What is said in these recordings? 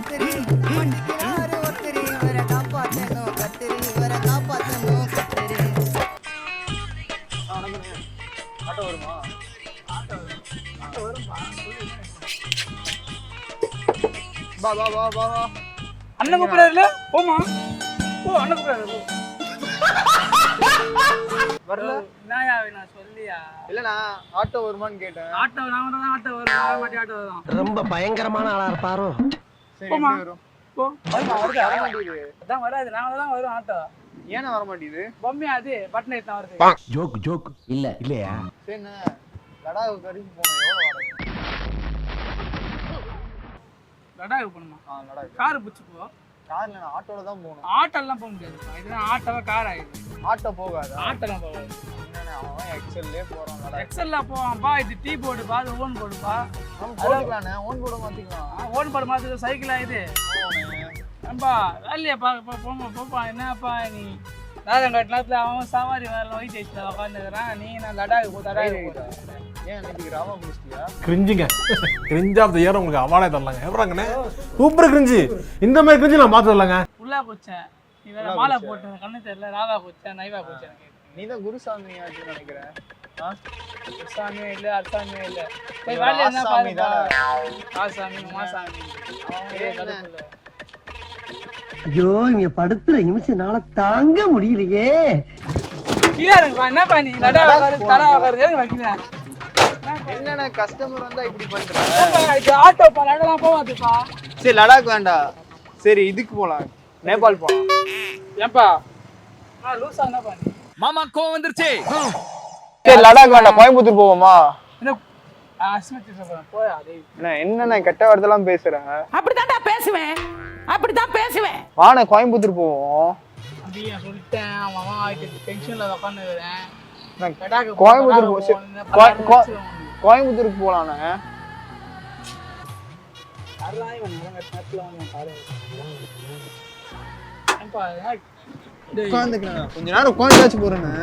மந்திரி மண்டிக்கிறாரு ஒத்திரி இவரை காப்பாத்தணும் கத்திரி இவரை காப்பாத்தணும் கத்திரி. ஆட்டோ வருமா? வா வா வா வா வா. அண்ணன் கூப்பிடாருல போமா போ அண்ணன் கூப்பிடாரு வரல. என்னயா நான் சொல்லியா இல்லண்ணா ஆட்டோ வருமான்னு கேட்டேன். ஆட்டோ நான் தான் ஆட்டோ வரும் மாட்டி ஆட்டோ வரும். ரொம்ப பயங்கரமான ஆளா இருப்பாரோ. சரி போமா. எப்படி வரும்? போ வருமா வருது வர மாட்டேங்குது. அதான் வராது நாங்க தான் வரும் ஆட்டோ. ஏன்னா வர மாட்டேங்குது? பொம்மையா அது பட்டன் எடுத்து வருது. ஜோக் ஜோக் இல்ல இல்லையா? சரிண்ணா லடாக் வரைக்கும் போகணும். எவ்வளோ வாடகை? லடாக் போகணுமா? லடாக் கார் பிடிச்சி போ. கார்ல நான் ஆட்டோல தான் போகணும். ஆட்டோலாம் போக முடியாது. இதுதான் ஆட்டோவா கார் ஆயிடுது. ஆட்டோ போகாதா? ஆட்டோலாம் போகாது. என்னண்ணே அவன் எக்ஸல்லே போறான். லடாக் எக்ஸல்ல போவான்பா. இது டீ போடுப்பா அது ஓன் போடுப்பா. போட்டுக்கலாண்ணே. ஓன் போட மாத்திக்கலாம். ஓன் போட மாதிரி சைக்கிளா இது ஏன்பா வேலையா பார்க்க போமா போப்பா. என்னப்பா நீ ராதங்காட்டு நேரத்தில் அவன் சவாரி வேலை ஒயிட் ஹைட்ல உட்காந்துக்கிறான். நீ நான் லடாக் போ லடாக் போகிறேன். ஏன் இன்னைக்கு ராவா குடிச்சிட்டியா? கிரிஞ்சுங்க கிரிஞ்ச் ஆஃப் த இயர் உங்களுக்கு அவார்டே தரலாங்க. எப்பறாங்கண்ணே சூப்பர் கிரிஞ்சு. இந்த மாதிரி கிரிஞ்சு நான் பார்த்து தரலாங்க. ஃபுல்லா குச்சேன். நீ வேற மாலை போட்டு கண்ணு தெரியல. ராவா குச்சேன் நைவா குச்சேன். நீ தான் குருசாமி ஆச்சுன்னு நினைக்கிறேன். சாமியே இல்லை அரசாமியே இல்லை. போய் வேலையா என்ன பாருப்பா. ஆசாமி மாசாமி ஐயோ இங்க படுத்துற நிமிஷம்னால தாங்க முடியலையே. கீழே இருக்குப்பா. என்னப்பா நீ லடாக் உட்காரு தரா உட்காரு எதுக்கு வைக்கிறேன்? என்னண்ணே கஸ்டமர் வந்தா இப்படி பண்ற? இது ஆட்டோ பா லடாக் போவாதுப்பா. சரி லடாக் வேண்டாம். சரி இதுக்கு போலாம். நேபாள் போலாம். ஏன்பா லூசா என்னப்பா நீ? மாமா கோவம் வந்துருச்சு. சரி லடாக் வேண்டாம். கோயம்புத்தூர் போவோமா? என்ன அஸ்மதி சொல்றேன் போயா டேய். என்னண்ணே கெட்ட வார்த்தைலாம் பேசுறேன். அப்படித்தான்டா பேசுவேன். அப்படித்தான் பேசுவேன். வாண்ணே கோயம்புத்தூர் போவோம். அப்படியே சொல்லிட்டேன். அவன் ஆயிட்டு டென்ஷன்ல உட்காந்துக்கிறேன். கோயம்புத்தூர் கோயம்புத்தூருக்கு போலாண்ணே. கொஞ்ச நேரம் உட்காந்துச்சு போறேண்ணே.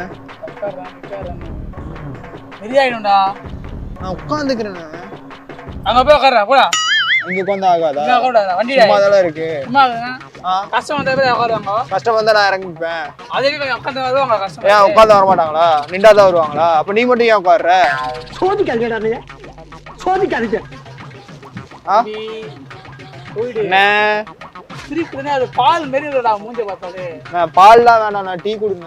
ரெடியாயிடும்டா. நான் உட்காந்துக்கிறேண்ணே. அங்க போய் உட்கார்றா போடா. இங்க உட்காந்து ஆகாதா? வண்டி அதெல்லாம் இருக்கு. கஷ்டம் வந்தா போய் உட்காருவாங்க. கஷ்டம் வந்தா நான் இறங்கிப்பேன். அதே உட்காந்து வருவாங்க. கஷ்டம் ஏன் உட்காந்து வர மாட்டாங்களா? நின்றாதான் வருவாங்களா? அப்ப நீ மட்டும் ஏன் உட்கார்ற? சோதிக்காதீங்க சோதிக்காதீங்க. திருப்பி அது பால் மாரி இல்லடா மூஞ்ச பார்த்தாலே. நான் பால்லாம் வேணாம். நான் டீ குடுங்க.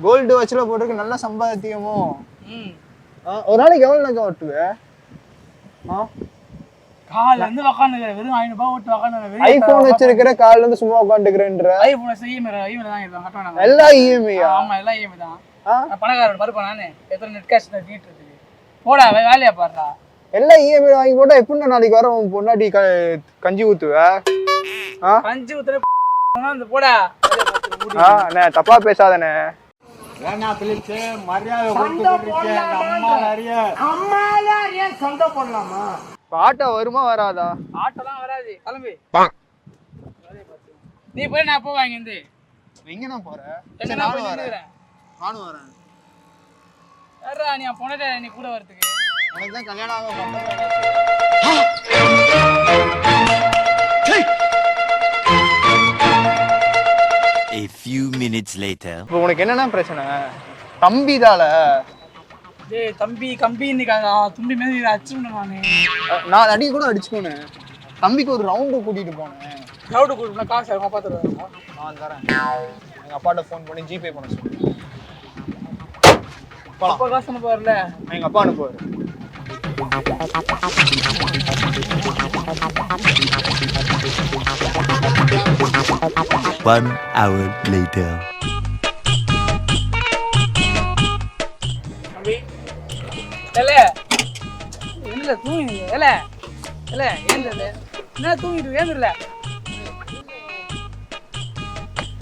கோல்டு வாட்ச்ல போட்டுருக்கு. நல்ல சம்பாத்தியமோ. ஒரு நாளைக்கு எவ்வளவு நகை ஓட்டுவே? கால்ல இருந்து உட்காந்துக்கிற வெறும் 500 ரூபாய் ஓட்டு உட்காந்து. ஐபோன் வச்சிருக்கிற கால்ல இருந்து சும்மா உட்காந்துக்கிறேன்ற. ஐபோன் இஎம்ஐ தான் இருக்காங்க கட்டணும். எல்லாம் இஎம்ஐயா? ஆமா எல்லாம் இஎம்ஐ தான். பணக்காரன் மறுப்பா நானு எத்தனை நெட் கேஷ் நீட் இருக்கு. போடா வேலையா பாருடா. எல்லாம் இஎம்ஐ வாங்கி போட்டா எப்படி நாளைக்கு வர உன் பொண்டாட்டி கஞ்சி ஊத்துவ? கஞ்சி ஊத்துற அந்த போடா. அண்ணே தப்பா பேசாதண்ணே. ஏன்னா பிலிப்ஸ் மரியாதை கொடுத்துக்கிட்டு அம்மா நிறைய சண்டை போடலாமா? ஆட்டோ வருமா வராதா? ஆட்டோலாம் வராது. கிளம்பி நீ போய் நான் போ வாங்கி இருந்து. எங்கண்ணா போற? நானும் வரேன். நானும் வரேன். யாரா நீ பொண்ணே நீ கூட வரதுக்கு? எனக்கு தான் கல்யாணம் ஆக A few minutes later. இப்போ உனக்கு என்னன்னா பிரச்சனை? தம்பிதால டேய் தம்பி கம்பி இன்னைக்கு தும்பி மேல அடிச்சுடணும் நானு. நான் அடி கூட அடிச்சுக்கோனேன். தம்பிக்கு ஒரு ரவுண்டு கூட்டிட்டு போனேன். ரவுண்டு கூட்டினா காசு அவங்க அப்பா தருவாங்க. நான் தரேன். எங்க அப்பாட்ட ஃபோன் பண்ணி ஜிபே பண்ண சொல்லு. அப்பா காசு அனுப்புவார்ல. எங்க அப்பா அனுப்புவாரு. One hour later. தம்பி ஏல இல்ல தூங்கி ஏல ஏல ஏந்தல என்ன தூங்கிட்டு ஏந்திரல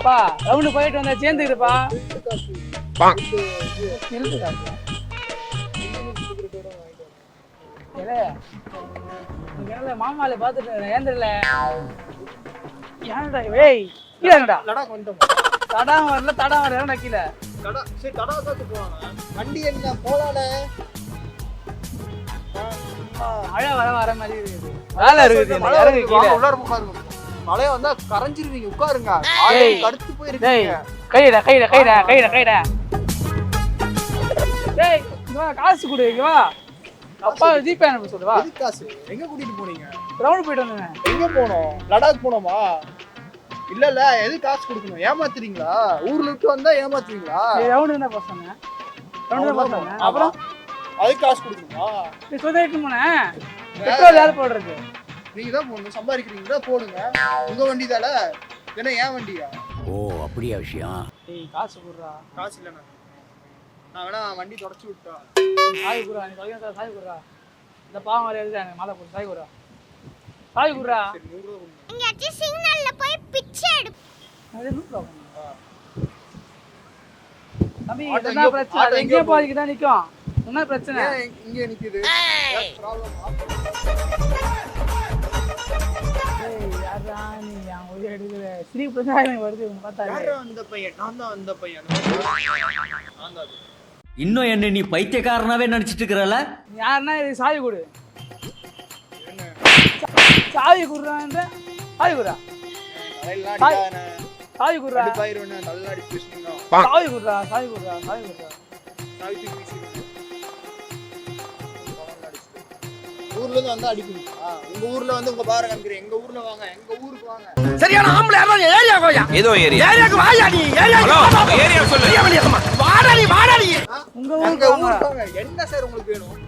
பா ரவுண்ட் போயிட்டு வந்தா சேர்ந்துக்கிடுப்பா. மாமால பாத்துட்டு ஏந்திரல ஏன்டா ஏய் கீழடா லடாக் வந்துட்டோம். தடம் வரல தடம் வரல கீழே சரி தடா பார்த்து போவாங்க. வண்டி என்ன போலானே? மழை வர மாதிரி இருக்குது. வேலை இருக்குது. மழை இறங்கு வருது, கீழே. வாங்க, உள்ளார உட்காருங்க. மழை வந்தா கரைஞ்சிருவீங்க, உட்காருங்க. காலை டேய். கடுத்து டேய் போயிருக்கீங்க. கைடா. டேய் இங்க வா, காசு கொடு இங்க வா. அப்பா ஜிபே அனுப்ப சொல்லுவா. எதுக்கு காசு? எங்க கூட்டிட்டு போனீங்க? கிரவுண்ட் போயிட்டு வந்தேன். எங்க போனோம்? லடாக் போனோமா? இல்ல எது காசு கொடுக்கணும்? ஏமாத்துறீங்களா? ஊர்ல விட்டு வந்தா ஏமாத்துறீங்களா? ரவுண்டு என்ன பசங்க? ரவுண்டு தான் பசங்க. அப்புறம் அதுக்கு காசு கொடுக்கணுமா? நீ சொல்லிட்டு போனேன். பெட்ரோல் யார் போடுறது? நீங்க தான் போடணும், சம்பாதிக்கிறீங்களா போடுங்க. உங்க வண்டி தானே, ஏன்னா ஏன் வண்டியா? ஓ அப்படியா விஷயம்? டேய் காசு குடுறா. காசு இல்லைண்ணா, நான் வேணா வண்டி தொடச்சு விட்டா. சாய் குடுறா. நீ சொல்லுங்க சாய் குடுறா. இந்த பாவம் வர எழுதி மாலை போடு. சாய் குடுறா. சாய் குடுறா. சரி 100 ரூபா கொடுங்க. இங்க சிக்னல்ல போய் பிச்சை எடு. அது 100 ரூபா கொடுங்க. தம்பி ஆட்டோ என்ன எங்கேயோ- பிரச்சனை? ஆட்டோ எங்கேயோ எங்கேயோ பாதிக்கு தான் நிக்கும். என்ன பிரச்சனை? ஏன் இங்கே நிக்குது? ப்ராப்ளமா? ஏய் யாரா நீ என் உயிரை எடுக்கிற? சிரிப்பு தான் எனக்கு வருது இவங்க பார்த்தா. யாரா அந்த பையன்? நான் தான் அந்த பையன். நான் தான் அது. இன்னும் என்ன நீ பைத்தியக்காரனாவே நினைச்சிட்டு இருக்கிறல? யாருன்னா இது சாவி கொடு. சாவி குடுறான்ற சாவி குடுறா. தலையெல்லாம் சாய். அடிக்காதண்ணே. சாவி குடுறா. கடுப்பாயிருவேண்ணே, தலையெல்லாம் அடிச்சு பேசுனீங்க. சாவி குடுறா. சாவி குடுறா. சாவி குடுறா. சாவி தூக்கி வீசிடுங்க. ஊர்ல இருந்து வந்தா அடிப்பீங்களா? உங்க ஊர்ல வந்து உங்க பாரு காமிக்கிறேன். எங்க ஊர்ல வாங்க, எங்க ஊருக்கு வாங்க. சரியான ஆம்பளை யாரா ஏரியா கோயா? ஏதோ ஏரியா ஏரியாக்கு வாயா நீ. ஏரியா சொல்லு. வாடா நீ. உங்க எங்க ஊருக்கு வாங்க. ஊருக்கு வாங்க. என்ன சார் உங்களுக்கு வேணும்?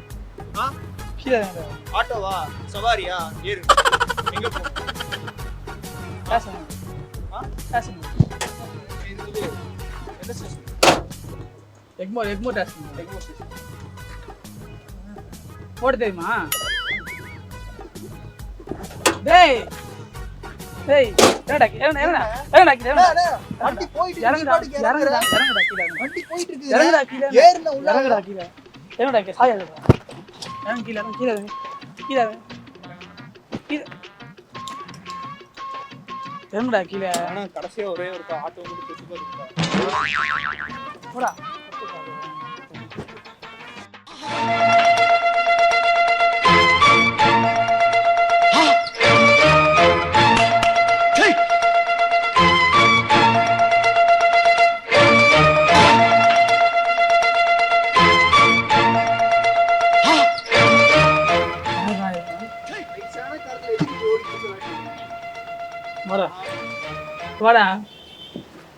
கீழே இறங்கு. ஆட்டோவா? சவாரியா? ஏறு. எங்க போகணும்? பேசுங்க. ஆ? பேசுங்க. இது என்ன station? Egmore taste. Egmore station. போட தெரியுமா? டேய் இறங்கடா கீழே. வண்டி போயிட்டு இறங்குடா இருக்கு. கீழே. வண்டி போயிட்டு இருக்கு. இறங்குடா கீழே. ஏறுன உள்ள. இறங்குடா கீழே. சாய் இறங்குடா. இறங்கு கீழே. கீழே இறங்குடா கீழே. ஆனா கடைசியா ஒரே ஒரு ஆட்டோ வந்து பெருசு பாருங்க. போடா. வயசான காலத்துல எதுக்கு ஓடி பிடிச்சு விளையாடுறீங்க? வாடா.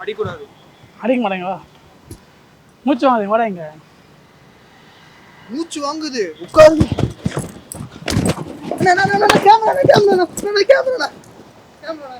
அடிக்கூடாது. அடிக்க மாட்டேங்க வா. மூச்சு வாங்குது வாடா இங்க. மூச்சு வாங்குது. உட்காருங்க. கேமரா